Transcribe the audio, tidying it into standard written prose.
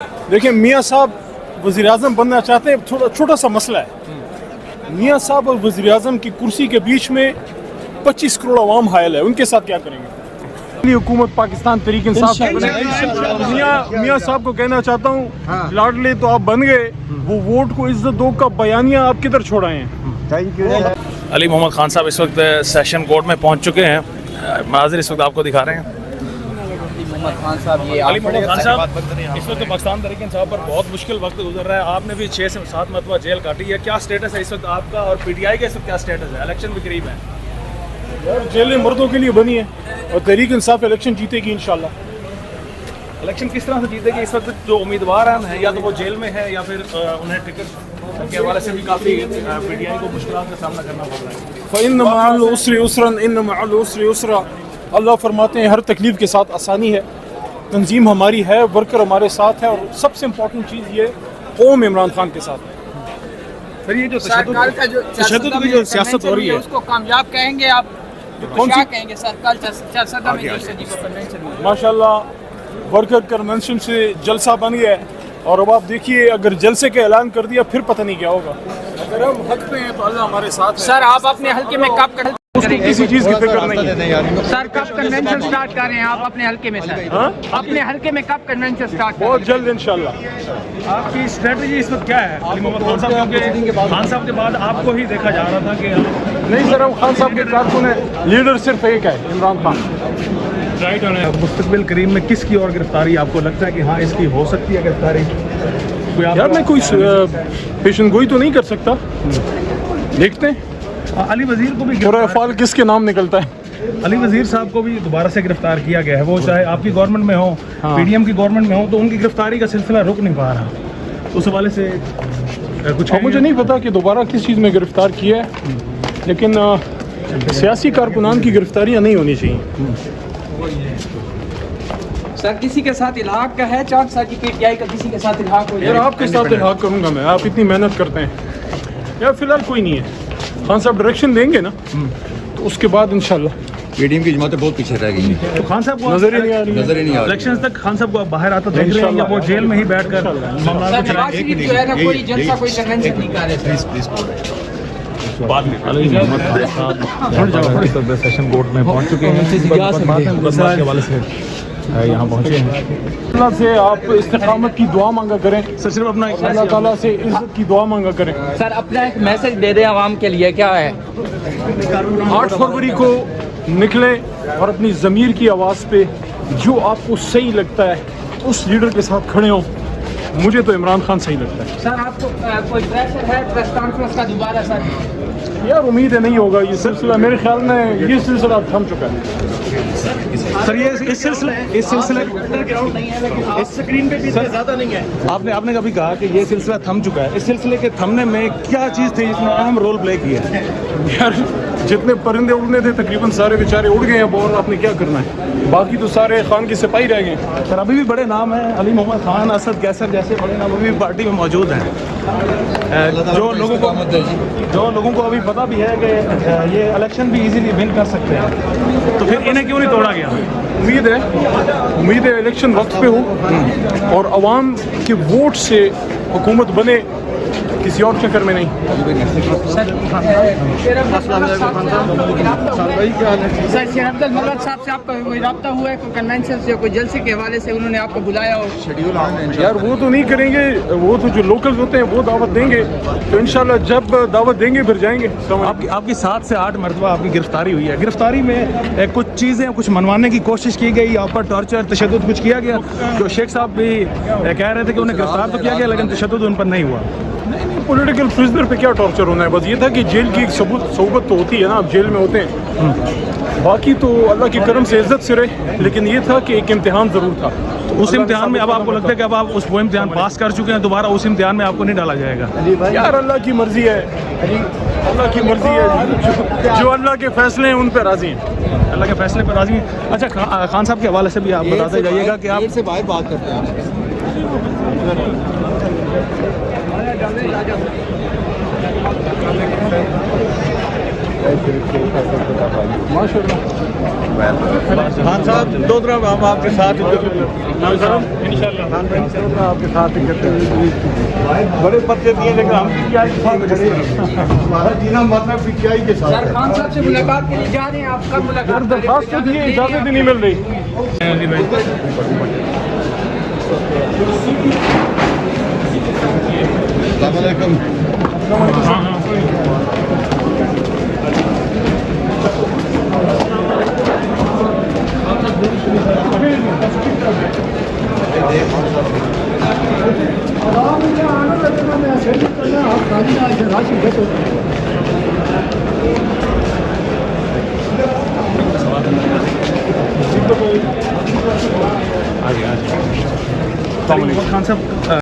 देखिए मियाँ साहब वज़ीर-ए-आज़म बनना चाहते हैं, थोड़ा छोटा सा मसला है। मियाँ साहब और वज़ीर-ए-आज़म की कुर्सी के बीच में 25 करोड़ अवाम हायल है, उनके साथ क्या करेंगे? हुकूमत पाकिस्तान तरीके इंसाफ मियाँ साहब को कहना चाहता हूँ, लाडले तो आप बन गए, वो वोट को इज्जत दो का बयानिया आप किधर छोड़ाए हैं? Thank you. अली मोहम्मद खान साहब इस वक्त सेशन कोर्ट में पहुंच चुके हैं। मनाज़िर इस वक्त आपको दिखा रहे हैं। अली मोहम्मद खान साहब इस वक्त पाकिस्तान तरीके इंसाफ पर बहुत मुश्किल वक्त गुजर रहा है। आपने भी 6 से 7 मरतबा जेल काटी है। क्या स्टेटस है इस वक्त आपका और पीटीआई का इस वक्त क्या स्टेटस है? इलेक्शन भी करीब है यार, जेलें मर्दों के लिए बनी है और तहरीक इंसाफ इलेक्शन जीतेगी इंशाल्लाह। इलेक्शन किस तरह से जीतेगी? इस वक्त जो उम्मीदवार हैं या तो वो जेल में है या फिर उन्हें टिकट के हवाले से भी काफ़ी पीटीआई को मुश्किल का सामना करना पड़ रहा है। फ़इन्न मअल उसरि युस्रन इन्न मअल उसरि युस्रा। अल्लाह फरमाते हैं हर तकलीफ़ के साथ आसानी है। तंजीम हमारी है, वर्कर हमारे साथ है और सबसे इम्पोर्टेंट चीज़ ये कौम इमरान खान के साथ है। सर, ये जो तशद्दुद की जो सियासत हो रही है उसको कामयाब कहेंगे आप? कौन सी? क्या कहेंगे सर? कल चरसदा में जो सजीब कन्वेंशन हुआ, माशाल्लाह वर्कर कन्वेंशन से जलसा बन गया है और अब आप देखिए अगर जलसे का ऐलान कर दिया फिर पता नहीं क्या होगा। अगर हम हक पे हैं तो अल्लाह हमारे साथ है। सर आप अपने हल्के में कब उसको किसी चीज़ की फिक्र नहीं है। सर कब कन्वेंशन स्टार्ट कर रहे हैं आप अपने हल्के में? सर अपने हल्के में कब कन्वेंशन स्टार्ट? बहुत जल्द इंशाल्लाह। आपकी स्ट्रेटजी इस वक्त क्या है अली मोहम्मद खान साहब? क्योंकि खान साहब के बाद आपको ही देखा जा रहा था कि नहीं सर, हम खान साहब के कारकुन हैं, लीडर सिर्फ एक है, इमरान खान। राइट होने मुस्तकबिल करीब में किसकी और गिरफ्तारी आपको लगता है कि हाँ इसकी हो सकती है गिरफ्तारी? यार मैं कोई पेशन गोई तो नहीं कर सकता, देखते हैं। अली वजीर को भी पूरा अफाल किसके नाम निकलता है। अली वजीर साहब को भी दोबारा से गिरफ्तार किया गया है। वो चाहे आपकी गवर्नमेंट में हो, पीडीएम की गवर्नमेंट में हो, तो उनकी गिरफ्तारी का सिलसिला रुक नहीं पा रहा। उस हवाले से कुछ मुझे नहीं पता कि दोबारा किस चीज़ में गिरफ्तार किया है, लेकिन सियासी कारकुनान की गिरफ्तारियाँ नहीं होनी चाहिए। सर किसी के साथ इल्हाक का है चांस सर की पीटीआई का किसी के साथ इल्हाक हो यार आपके साथ इल्हाक करूँगा मैं, आप इतनी मेहनत करते हैं। यार फिलहाल कोई नहीं है, खान साहब डायरेक्शन देंगे ना तो उसके बाद इंशाल्लाह। पीडीएम की जमातें बहुत पीछे रह गई हैं, तो खान साहब को नजर ही नहीं आ रही है। नजर ही नहीं आ रही। इलेक्शंस तक खान साहब को आप बाहर आता देख रहे हैं या वो जेल में ही बैठकर मामला को नवाज शरीफ जो है ना कोई जलसा कोई कन्वेंशन नहीं कर रहे? बाद में अली मोहम्मद खान साहब सेशन कोर्ट में पहुंच चुके हैं। मसला के हवाले से यहाँ पहुँचे हैं। अल्लाह से आप इस्तिकामत की दुआ मांगा करें, सर सिर्फ अपना अल्लाह ताला से इज्जत की दुआ मांगा करें। सर अपना एक मैसेज दे दें आवाम के लिए, क्या है? 8 फरवरी को निकले और अपनी ज़मीर की आवाज़ पे जो आपको सही लगता है उस लीडर के साथ खड़े हों। मुझे तो इमरान खान सही लगता है। सर आपको कोई प्रेशर है प्रेस कॉन्फ्रेंस का दोबारा? सर यार उम्मीद है नहीं होगा ये सिलसिला, मेरे ख्याल में ये सिलसिला थम चुका है। सर ये इस सिलसिले इस स्क्रीन पे भी ज़्यादा नहीं है। आपने कभी कहा कि ये सिलसिला थम चुका है। इस सिलसिले के थमने में क्या चीज़ थी जिसने अहम रोल प्ले किया? यार जितने परिंदे उड़ने थे तकरीबन सारे बेचारे उड़ गए हैं, और आपने क्या करना है, बाकी तो सारे खान के सिपाही रह गए। सर अभी भी बड़े नाम हैं, अली मोहम्मद खान, असद कैसर जैसे बड़े नाम अभी भी पार्टी में मौजूद हैं। जो लोगों को अभी पता भी है कि ये इलेक्शन भी इजीली विन कर सकते हैं, तो फिर इन्हें क्यों नहीं तोड़ा गया? उम्मीद है इलेक्शन वक्त पे हो और अवाम के वोट से हुकूमत बने, किसी और चक्कर में नहीं। सर शेर अब्दुल मल्लाक साहब से आपका कोई रब्ता हुआ है कोई कन्वेंशन से, कोई जलसे के हवाले से उन्होंने आपको बुलाया हो? यार वो तो नहीं करेंगे, वो तो जो लोकल होते हैं वो दावत देंगे, तो इंशाल्लाह जब दावत देंगे फिर जाएंगे। आपकी 7 से 8 मरतबा आपकी गिरफ्तारी हुई है। गिरफ्तारी में कुछ चीज़ें कुछ मनवाने की कोशिश की गई, आप पर टॉर्चर तशद्दुद कुछ किया गया? जो शेख साहब भी कह रहे थे कि उन्हें गिरफ्तार तो किया गया लेकिन तशद्दुद उन पर नहीं हुआ। नहीं, पॉलिटिकल प्रिजनर पे क्या टॉर्चर होना है, बस ये था कि जेल की एक सोबत तो होती है ना, आप जेल में होते हैं, बाकी तो अल्लाह के करम से इज्जत से रहे, लेकिन ये था कि एक इम्तिहान ज़रूर था। तो उस इम्तिहान में अब आपको लगता है कि अब आप वो इम्तिहान पास कर चुके हैं, दोबारा उस इम्तिहान में आपको नहीं डाला जाएगा? यार अल्लाह की मर्जी है, अल्लाह की मर्जी है, जो अल्लाह के फैसले हैं उन पर राजी हैं। अल्लाह के फैसले पर राजी हैं। अच्छा खान साहब के हवाले से भी आप बताते जाइएगा कि आप से बाहर बात करते हैं। माशाल्लाह खान साहब दो तरफ हम आपके साथ आपके साथ बड़े पर्चे दिए लेकिन हम PTI के साथ हमारा जीना मरना PTI के साथ सर खान साहब से मुलाकात के लिए जा रहे हैं, आप कब मुलाकात करेंगे? दरखास्त तो दिए, इजाजत ही नहीं मिल रही। खान साहब